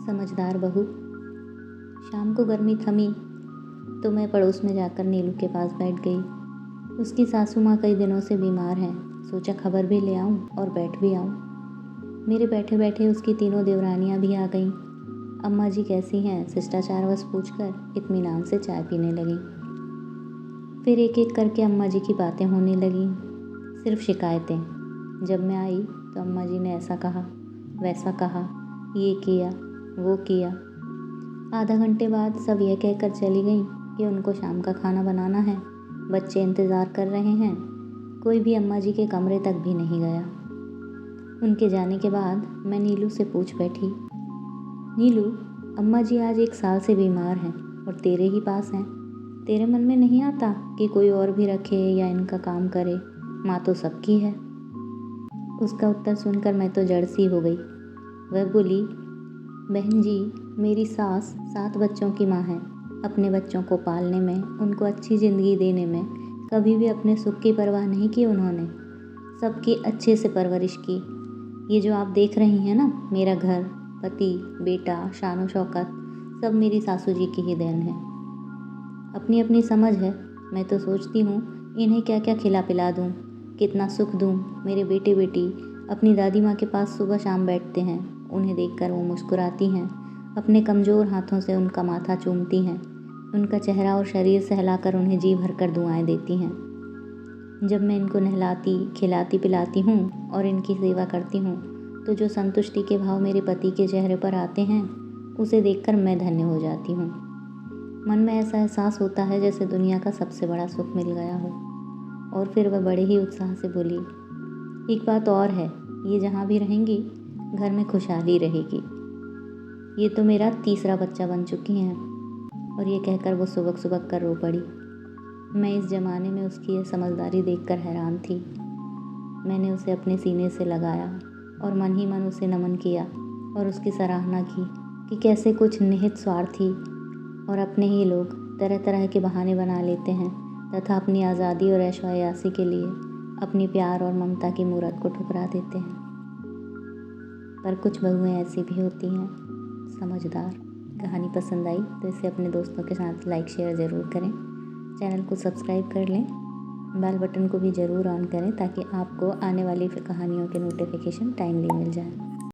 समझदार बहू। शाम को गर्मी थमी तो मैं पड़ोस में जाकर नीलू के पास बैठ गई। उसकी सासू माँ कई दिनों से बीमार हैं। सोचा खबर भी ले आऊँ और बैठ भी आऊँ। मेरे बैठे बैठे उसकी तीनों देवरानियाँ भी आ गईं। अम्मा जी कैसी हैं शिष्टाचारवश पूछकर इत्मीनान से चाय पीने लगी। फिर एक एक करके अम्मा जी की बातें होने लगीं, सिर्फ शिकायतें। जब मैं आई तो अम्मा जी ने ऐसा कहा, वैसा कहा, ये किया, वो किया। आधा घंटे बाद सब यह कहकर चली गईं कि उनको शाम का खाना बनाना है, बच्चे इंतज़ार कर रहे हैं। कोई भी अम्मा जी के कमरे तक भी नहीं गया। उनके जाने के बाद मैं नीलू से पूछ बैठी, नीलू, अम्मा जी आज 1 साल से बीमार हैं और तेरे ही पास हैं। तेरे मन में नहीं आता कि कोई और भी रखे या इनका काम करे? माँ तो सबकी है। उसका उत्तर सुनकर मैं तो जड़ सी हो गई। वह बोली, बहन जी, मेरी सास 7 बच्चों की माँ है। अपने बच्चों को पालने में, उनको अच्छी ज़िंदगी देने में कभी भी अपने सुख की परवाह नहीं की उन्होंने। सबकी अच्छे से परवरिश की। ये जो आप देख रही हैं ना, मेरा घर, पति, बेटा, शान शौकत, सब मेरी सासू जी की ही देन है। अपनी अपनी समझ है। मैं तो सोचती हूँ इन्हें क्या क्या खिला पिला दूँ, कितना सुख दूँ। मेरे बेटे बेटी अपनी दादी माँ के पास सुबह शाम बैठते हैं। उन्हें देखकर वो मुस्कुराती हैं। अपने कमज़ोर हाथों से उनका माथा चूमती हैं। उनका चेहरा और शरीर सहलाकर उन्हें जी भरकर दुआएं देती हैं। जब मैं इनको नहलाती, खिलाती पिलाती हूँ और इनकी सेवा करती हूँ तो जो संतुष्टि के भाव मेरे पति के चेहरे पर आते हैं, उसे देखकर मैं धन्य हो जाती हूँ। मन में ऐसा एहसास होता है जैसे दुनिया का सबसे बड़ा सुख मिल गया हो। और फिर वह बड़े ही उत्साह से बोली, एक बात और है, ये जहाँ भी रहेंगी घर में खुशहाली रहेगी। ये तो मेरा 3रा बच्चा बन चुकी हैं। और ये कहकर वो सुबक सुबक कर रो पड़ी। मैं इस ज़माने में उसकी यह समझदारी देखकर हैरान थी। मैंने उसे अपने सीने से लगाया और मन ही मन उसे नमन किया और उसकी सराहना की कि कैसे कुछ निहित स्वार्थी और अपने ही लोग तरह तरह के बहाने बना लेते हैं तथा अपनी आज़ादी और ऐशो-आयासी के लिए अपनी प्यार और ममता की मूरत को ठुकरा देते हैं। पर कुछ बहुएं ऐसी भी होती हैं, समझदार। कहानी पसंद आई तो इसे अपने दोस्तों के साथ लाइक शेयर ज़रूर करें। चैनल को सब्सक्राइब कर लें। बेल बटन को भी ज़रूर ऑन करें ताकि आपको आने वाली कहानियों के नोटिफिकेशन टाइमली मिल जाए।